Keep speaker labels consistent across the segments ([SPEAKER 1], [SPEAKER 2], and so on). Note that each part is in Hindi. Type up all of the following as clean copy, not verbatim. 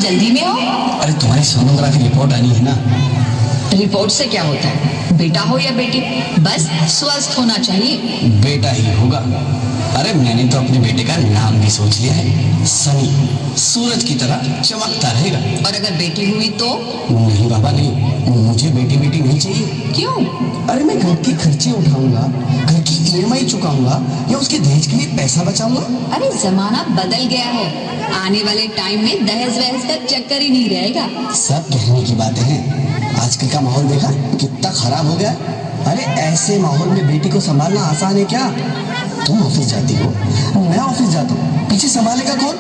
[SPEAKER 1] जल्दी में हो?
[SPEAKER 2] अरे तुम्हारी सोनोग्राफी रिपोर्ट आनी है ना।
[SPEAKER 1] रिपोर्ट से क्या होता है? बेटा हो या बेटी, बस स्वस्थ होना चाहिए।
[SPEAKER 2] बेटा ही होगा। अरे मैंने तो अपने बेटे का नाम भी सोच लिया है, सनी। सूरज की तरह चमकता रहेगा।
[SPEAKER 1] और अगर बेटी हुई तो?
[SPEAKER 2] नहीं बाबा नहीं, मुझे बेटी बेटी नहीं चाहिए।
[SPEAKER 1] क्यों?
[SPEAKER 2] अरे मैं घर के खर्चे उठाऊंगा, घर की ईएमआई चुकाऊंगा या उसके दहेज के लिए पैसा बचाऊंगा।
[SPEAKER 1] अरे जमाना बदल गया है, आने वाले टाइम में दहेज वहेज का चक्कर ही नहीं रहेगा।
[SPEAKER 2] सब कहने की बातें हैं, आजकल का माहौल देखा कितना खराब हो गया। अरे ऐसे माहौल में बेटी को संभालना आसान है क्या? तुम ऑफिस जाती हो, मैं ऑफिस जाता हूँ, पीछे संभालेगा कौन?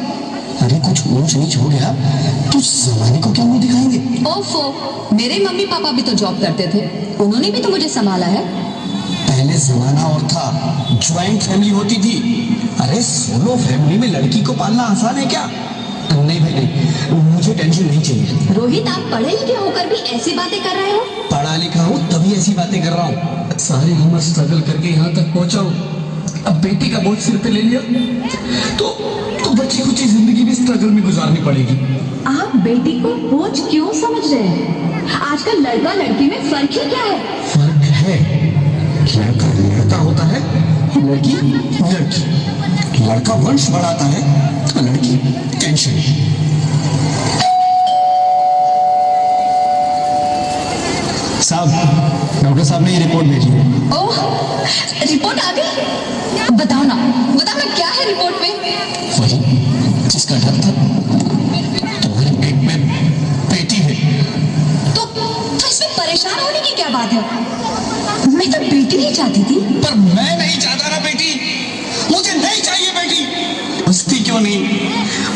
[SPEAKER 2] अरे कुछ ऊंच नीच हो गया तो जमाने को क्या मुंह दिखाएंगे?
[SPEAKER 1] ओफो, मेरे मम्मी पापा भी तो जॉब करते थे, उन्होंने भी तो मुझे संभाला है।
[SPEAKER 2] पहले जमाना और था, ज्वाइंट फैमिली होती थी। अरे सोलो फैमिली में लड़की को पालना आसान है क्या? नहीं भाई नहीं, मुझे टेंशन नहीं चाहिए।
[SPEAKER 1] रोहित, आप पढ़े लिखे होकर भी ऐसी बातें कर रहे हो?
[SPEAKER 2] पढ़ा लिखा हूँ तभी ऐसी बातें कर रहा हूँ। सारी उम्र स्ट्रगल करके यहाँ तक पहुँचा हूँ, अब बेटी का बोझ सिर पे ले लिया तो बच्ची कुछ जिंदगी भी स्ट्रगल में गुजारनी पड़ेगी।
[SPEAKER 1] आप बेटी को बोझ क्यों समझ रहे हैं? आजकल लड़का लड़की में फर्क ही क्या है?
[SPEAKER 2] फर्क है, लड़का लड़का होता है, लड़की लड़की। लड़का वंश बढ़ाता है, लड़की टेंशन। साहब, डॉक्टर साहब ने ये रिपोर्ट भेजी है।
[SPEAKER 1] ओह, रिपोर्ट आ गई? बताओ ना क्या है रिपोर्ट में?
[SPEAKER 2] वही जिसका डर था, तुम्हारे पेट में बेटी है।
[SPEAKER 1] तो इसमें परेशान होने की क्या बात है? मैं तो बेटी नहीं चाहती थी।
[SPEAKER 2] पर मैं नहीं चाहता ना बेटी, मुझे नहीं चाहिए बेटी। बसती क्यों नहीं?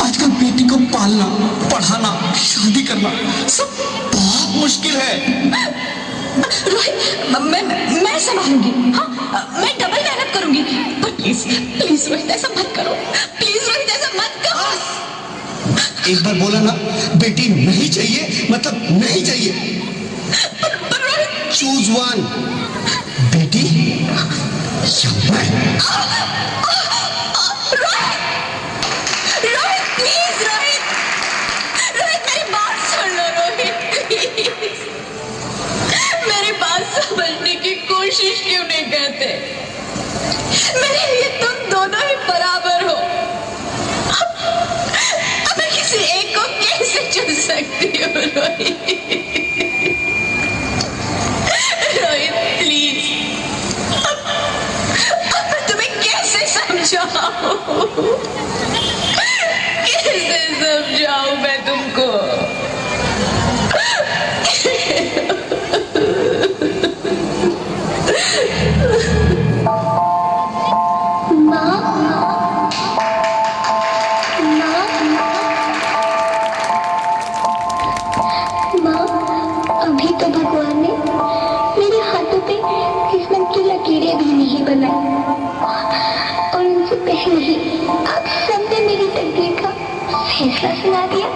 [SPEAKER 2] आजकल बेटी को पालना, पढ़ाना, शादी करना सब बहुत मुश्किल है।
[SPEAKER 1] रोहित, मैं संभालूंगी। हाँ, मैं डबल मेहनत करूंगी। पर प्लीज प्लीज रोहित, ऐसा मत करो। प्लीज रोहित, ऐसा मत करो।
[SPEAKER 2] एक बार बोला ना, बेटी नहीं चाहिए मतलब नहीं चाहिए।
[SPEAKER 1] पर रोहित,
[SPEAKER 2] चूज वन, बेटी या मैं।
[SPEAKER 1] रोहित प्लीज, रोहित मेरी बात सुन लो। रोहित प्लीज, मेरी बात समझने की कोशिश क्यों नहीं करते? मेरे लिए तुम दोनों ही बराबर हो। अब मैं किसी एक को कैसे चुन सकती हूँ? रोहित प्लीज, अब मैं तुम्हें कैसे समझाऊं? कैसे समझाऊं मैं तुमको?
[SPEAKER 3] अभी तो भगवान ने मेरे हाथों पे किस्मत की लकीरें भी नहीं बनाई, और उनसे पहले ही आप सबने मेरी तकदीर का फैसला सुना दिया।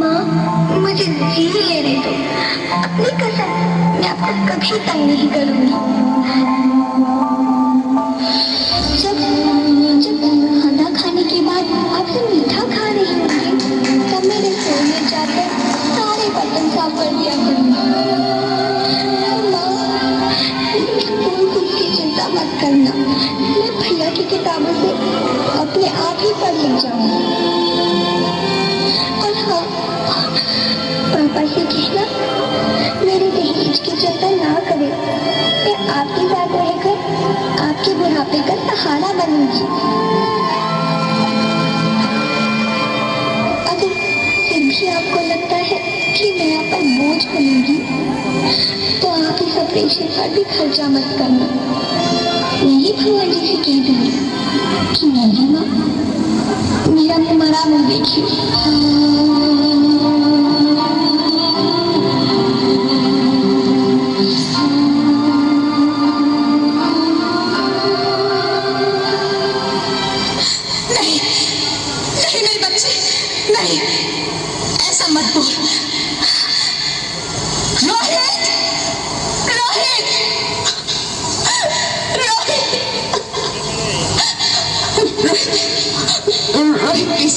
[SPEAKER 3] माँ, मुझे जी लेने दो। अपनी कसम, मैं आपको कभी तंग नहीं करूंगी। जब खाना खाने के बाद आपसे मीठा खा रही होंगी, तब मैं रसोई में जाकर सारे बर्तन साफ कर दिया करूँगी। स्कूल फीस की चिंता मत करना, मैं भैया की किताबों से अपने आप ही पढ़ ले जाऊँगी। और हाँ, पापा से कहना मेरे दहेज की चिंता ना करे। मैं आपके साथ रहकर आपके बुढ़ापे का सहारा बनूंगी। अगर फिर भी आपको लगता है कि मैं आप पर बोझ बनूंगी, तो आप इस ऑपरेशन पर भी खर्चा मत करना। मैं ही भगवान जी से कह दूंगी कि मेरी माँ मेरा मरा मुँह देखी।
[SPEAKER 1] नहीं, ऐसा मत बोल। रोहित, रोहित, रोहित, रोहित प्लीज,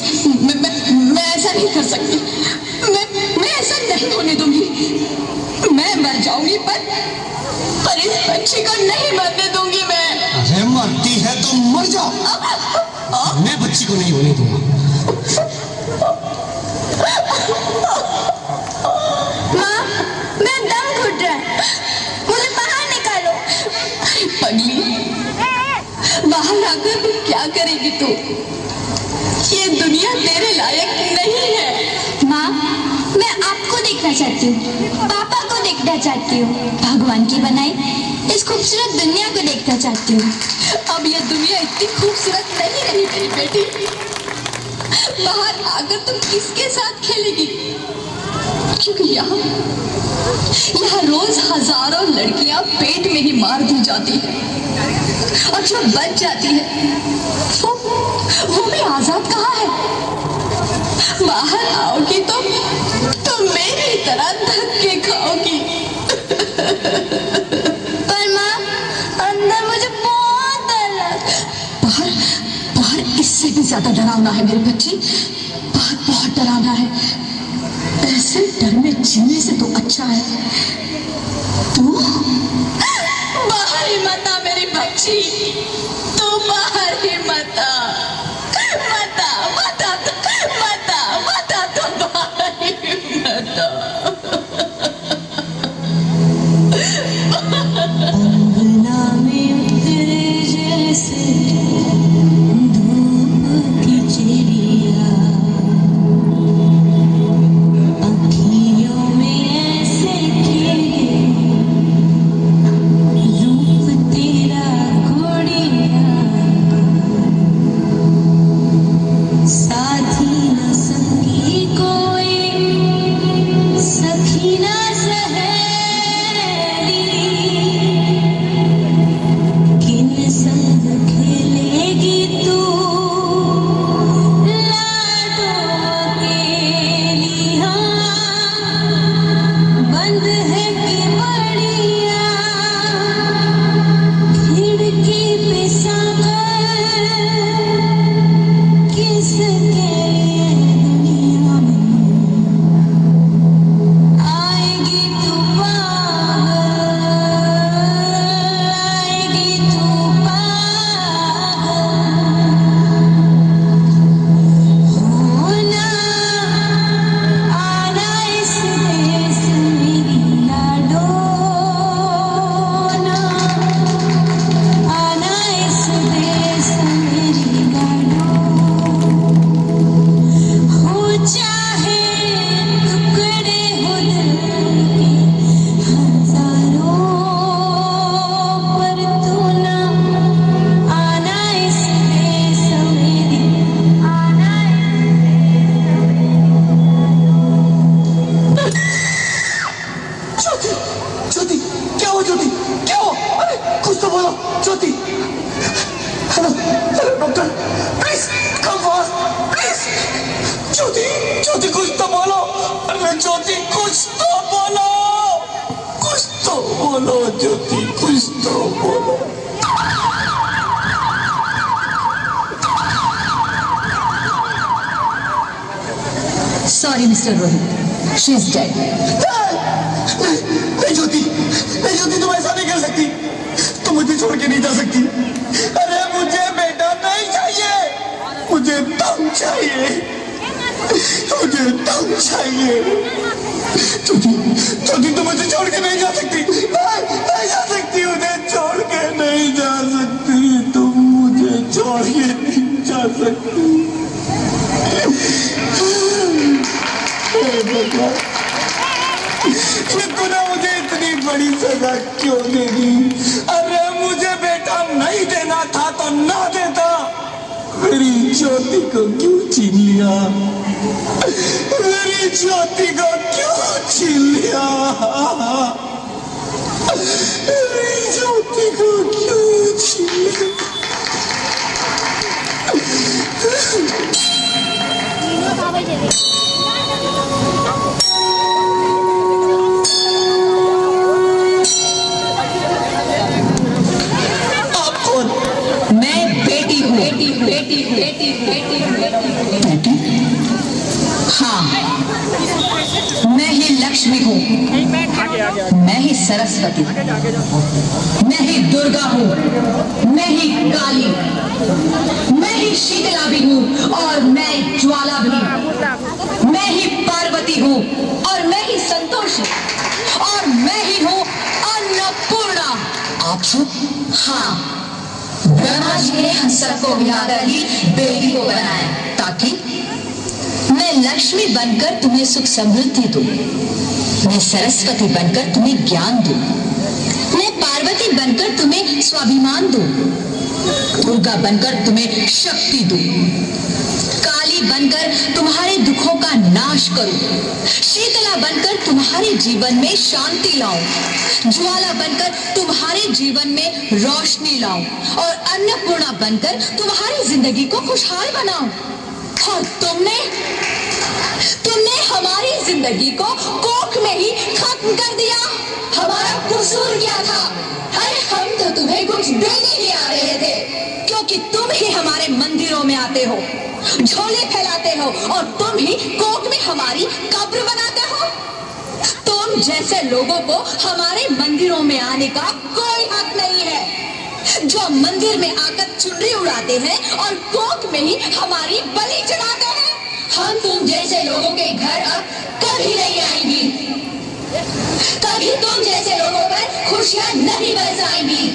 [SPEAKER 1] मैं ऐसा नहीं कर सकती। मैं ऐसा नहीं होने दूंगी। मैं मर जाऊंगी पर इस बच्ची को नहीं मरने दूंगी मैं।
[SPEAKER 2] अरे मरती है तो मर जाओ, मैं बच्ची को नहीं होने दूंगा।
[SPEAKER 3] माँ, मेरा दम घुट रहा है, मुझे बाहर निकालो।
[SPEAKER 1] अरे पगली, बाहर आकर भी क्या करेगी तू? ये दुनिया तेरे लायक नहीं है।
[SPEAKER 3] माँ, मैं आपको देखना चाहती हूँ, पापा को देखना चाहती हूँ, भगवान की बनाई इस खूबसूरत दुनिया को देखना चाहती हूँ।
[SPEAKER 1] अब ये दुनिया इतनी खूबसूरत नहीं रही मेरी बेटी। बाहर आकर तुम किसके साथ खेलेगी? क्योंकि यहाँ रोज हजारों लड़कियां पेट में ही मार दी जाती है, और जो बच जाती है वो भी आजाद कहाँ है? बाहर आओगी तो मेरी तरह धक्के खाओगी।
[SPEAKER 3] पर माँ, अंदर मुझे बहुत डर लग।
[SPEAKER 1] बाहर इससे भी ज्यादा डरावना है मेरी बच्ची। बहुत डरावना है। ऐसे डर में जीने से तो अच्छा है तू बाहर ही मत आ मेरी बच्ची। तू बाहर ही मत आ, मत आ, मत आ, मत आ, मत आ, तू बाहर ही मत आ।
[SPEAKER 4] अंगना में उतरे जैसे धूप की चिड़िया, अखियों में ऐसे खिले रूप तेरा घोड़िया, साथी न संगी कोई, सखी न सहेली, किन संग खेलेगी तू लाडो अकेली। हाँ, बंद है कि बढ़िया, खिड़की पे सागर, किसके दुनिया में आएगी तू पागल, आएगी तू पागल। होना आना इस देश मेरी लाडो ना, आना इस देश मेरी लाडो। हो चाहे टुकड़े हो दिल के हजारों, पर तू ना आना इस देश मेरी, आना
[SPEAKER 2] ज्योति, ज्योति, क्या हो ज्योति, क्या हो? अरे कुछ तो बोलो Jyoti. Hello hello doctor, please come fast please. Jyoti, Jyoti कुछ तो बोलो। अरे ज्योति कुछ तो बोलो, कुछ तो बोलो ज्योति, कुछ तो बोलो।
[SPEAKER 1] Sorry mister Rohit, she is dead.
[SPEAKER 2] नहीं ज्योति, नहीं ज्योति, तुम ऐसा नहीं कर सकती, तुम मुझे छोड़ के नहीं जा सकती। अरे मुझे बेटा नहीं चाहिए, मुझे दम चाहिए, मुझे दम चाहिए। ज्योति, ज्योति तुम मुझे छोड़ के नहीं जा सकती, नहीं जा सकती, मुझे छोड़ के नहीं जा सकती, तुम मुझे छोड़ के नहीं जा सकती। हे भगवान, ये गुनाह मुझे इतनी बड़ी सजा क्यों दे दी? अरे मुझे बेटा नहीं देना था तो ना देता, मेरी ज्योति को क्यों छीन लिया? मेरी ज्योति को क्यों छीन लिया? मेरी ज्योति को क्यों छीन लिया?
[SPEAKER 1] मैं बेटी हूँ,
[SPEAKER 2] बेटी?
[SPEAKER 1] हाँ, मैं ही लक्ष्मी हूँ, मैं ही सरस्वती, मैं ही दुर्गा हूँ, मैं ही काली, मैं ही शीतला भी हूँ और मैं ज्वाला भी, मैं ही पार्वती हूँ और मैं ही संतोषी और मैं ही हूँ अन्नपूर्णा।
[SPEAKER 2] आप सब?
[SPEAKER 1] हाँ, ब्रह्मा जी ने हम सबको मिलाकर ही बेटी को बनाया ताकि मैं लक्ष्मी बनकर तुम्हें सुख समृद्धि दूं, मैं सरस्वती बनकर तुम्हें ज्ञान दूं, मैं पार्वती बनकर तुम्हें स्वाभिमान दूं, दुर्गा बनकर तुम्हें शक्ति दूं, काली बनकर तुम्हारे दुखों का नाश करूं, शीतला बनकर तुम्हारे जीवन में शांति लाऊं, ज्वाला बनकर तुम्हारे जीवन में रोशनी लाऊं और अन्नपूर्णा बनकर तुम्हारी जिंदगी को खुशहाल बनाऊं। और तुमने हमारी जिंदगी को कोख में ही खत्म कर दिया। हमारा कसूर क्या था? अरे हम तो तुम्हें कुछ देने ही आ रहे थे, क्योंकि तुम ही हमारे मंदिरों में आते हो, झोले फैलाते हो और तुम ही कोख में हमारी कब्र बनाते हो। तुम जैसे लोगों को हमारे मंदिरों में आने का कोई हक नहीं है, जो मंदिर में आकर चुनरी उड़ाते हैं और कोख में ही हमारी बलि चढ़ाते हैं। हम तुम जैसे लोगों के घर अब कभी नहीं आएंगी, कभी तुम जैसे लोगों पर खुशियां नहीं बरसाएंगी,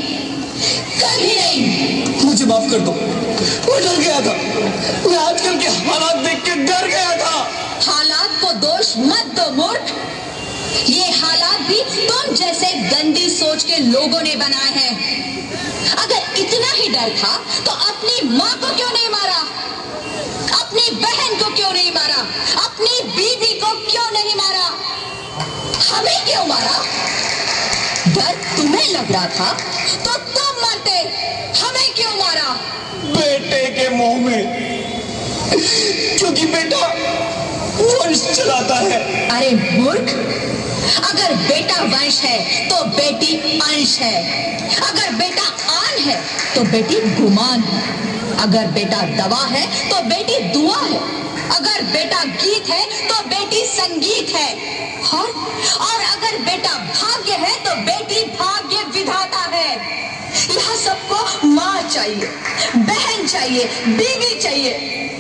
[SPEAKER 1] कभी नहीं।
[SPEAKER 2] मुझे माफ कर दो, मैं डर गया था, मैं आजकल के हालात देख के डर गया था।
[SPEAKER 1] हालात को दोष मत दो मूर्ख, ये हालात भी तुम जैसे गंदी सोच के लोगों ने बनाए हैं। अगर इतना ही डर था तो अपनी माँ को क्यों नहीं मारा, अपनी बहन को क्यों नहीं मारा, अपनी बीवी को क्यों नहीं मारा, हमें क्यों मारा? डर तुम्हें लग रहा था तो तुम मरते, हमें क्यों मारा?
[SPEAKER 2] बेटे के मुंह में, क्योंकि बेटा वंश चलाता है।
[SPEAKER 1] अरे मूर्ख, अगर बेटा वंश है तो बेटी अंश है, अगर बेटा आन है तो बेटी गुमान है, अगर बेटा दवा है तो बेटी दुआ है, अगर बेटा गीत है तो बेटी संगीत है, और अगर बेटा भाग्य है तो बेटी भाग्य विधाता है। यहाँ सबको माँ चाहिए, बहन चाहिए, बीवी चाहिए,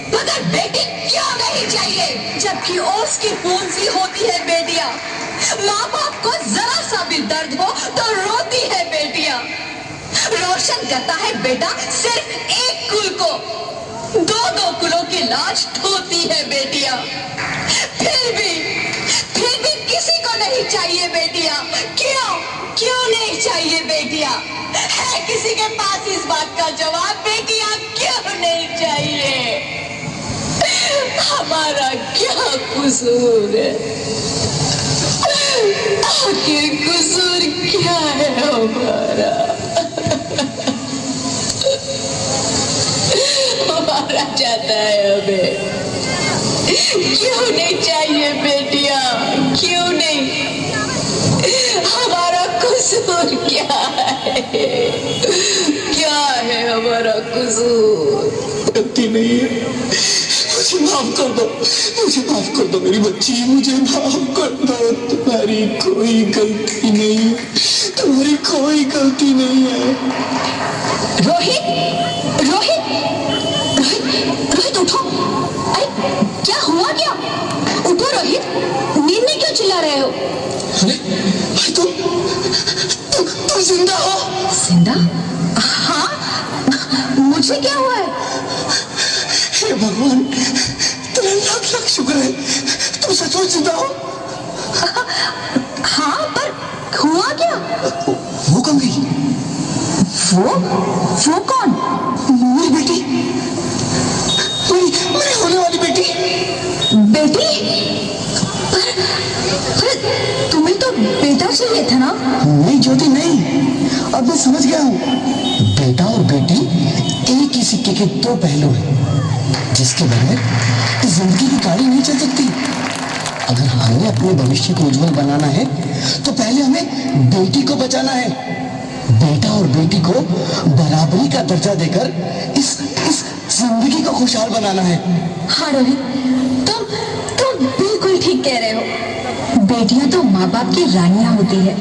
[SPEAKER 1] मगर बेटी क्यों नहीं चाहिए? जबकि ओस की पूंजी होती है बेटियां, माँ बाप को जरा सा भी दर्द हो तो रोती है बेटियां, रोशन करता है बेटा सिर्फ एक कुल को, दो दो कुलों की लाज ढोती है बेटियां। फिर भी किसी को नहीं चाहिए बेटियां। क्यों नहीं चाहिए बेटियां? है किसी के पास इस बात का जवाब? बेटियां क्यों नहीं चाहिए? हमारा क्या कसूर है? आखिर कसूर क्या है हमारा? हमारा जाता है हमें। क्यों नहीं चाहिए बेटियां? क्यों नहीं? हमारा कसूर क्या है? क्या है हमारा कसूर?
[SPEAKER 2] गलती नहीं है, मुझे माफ कर दो, मुझे माफ कर दो मेरी बच्ची, मुझे माफ कर दो। तुम्हारी कोई गलती नहीं है, तुम्हारी कोई गलती नहीं है।
[SPEAKER 1] रोहित, रोहित, रोहित, रोहित उठो। अरे क्या हुआ क्या? उठो रोहित, नींद में क्यों चिल्ला रहे हो?
[SPEAKER 2] अरे तुम जिंदा हो?
[SPEAKER 1] जिंदा? हाँ, मुझे क्या हुआ है?
[SPEAKER 2] हे भगवान, तेरा लाख लाख शुक्र है, तुम सचमुच जिंदा हो।
[SPEAKER 1] हाँ, पर हुआ क्या?
[SPEAKER 2] वो कौन गई?
[SPEAKER 1] वो कौन?
[SPEAKER 2] मेरी बेटी, मेरी होने वाली बेटी।
[SPEAKER 1] बेटी? पर तुम्हें तो बेटा चाहिए था ना?
[SPEAKER 2] नहीं ज्योति नहीं, अब मैं समझ गया हूँ। बेटा और बेटी एक ही सिक्के के दो पहलू हैं, जिसके बगैर जिंदगी की गाड़ी नहीं चल सकती। अगर हमें अपने भविष्य को उज्जवल बनाना है तो पहले हमें बेटी को बचाना है। बेटा और बेटी को बराबरी का दर्जा देकर इस जिंदगी खुशहाल बनाना है।
[SPEAKER 1] हाँ रोहित, तुम बिल्कुल ठीक कह रहे हो। बेटियां तो माँ बाप की रानियां होती है,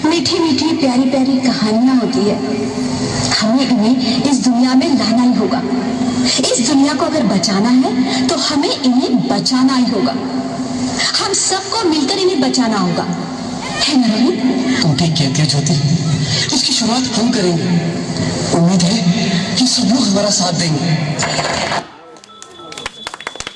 [SPEAKER 1] मीठी मीठी प्यारी प्यारी कहानियां होती है। हमें इन्हें इस दुनिया में लाना ही होगा। इस दुनिया को अगर बचाना है तो हमें इन्हें बचाना ही होगा। हम सबको मिलकर इन्हें बचाना होगा, है ना रोहित?
[SPEAKER 2] तुम ठीक कहती हो ज्योति, इसकी शुरुआत हम करेंगे। उम्मीद है कि सब लोग हमारा साथ देंगे।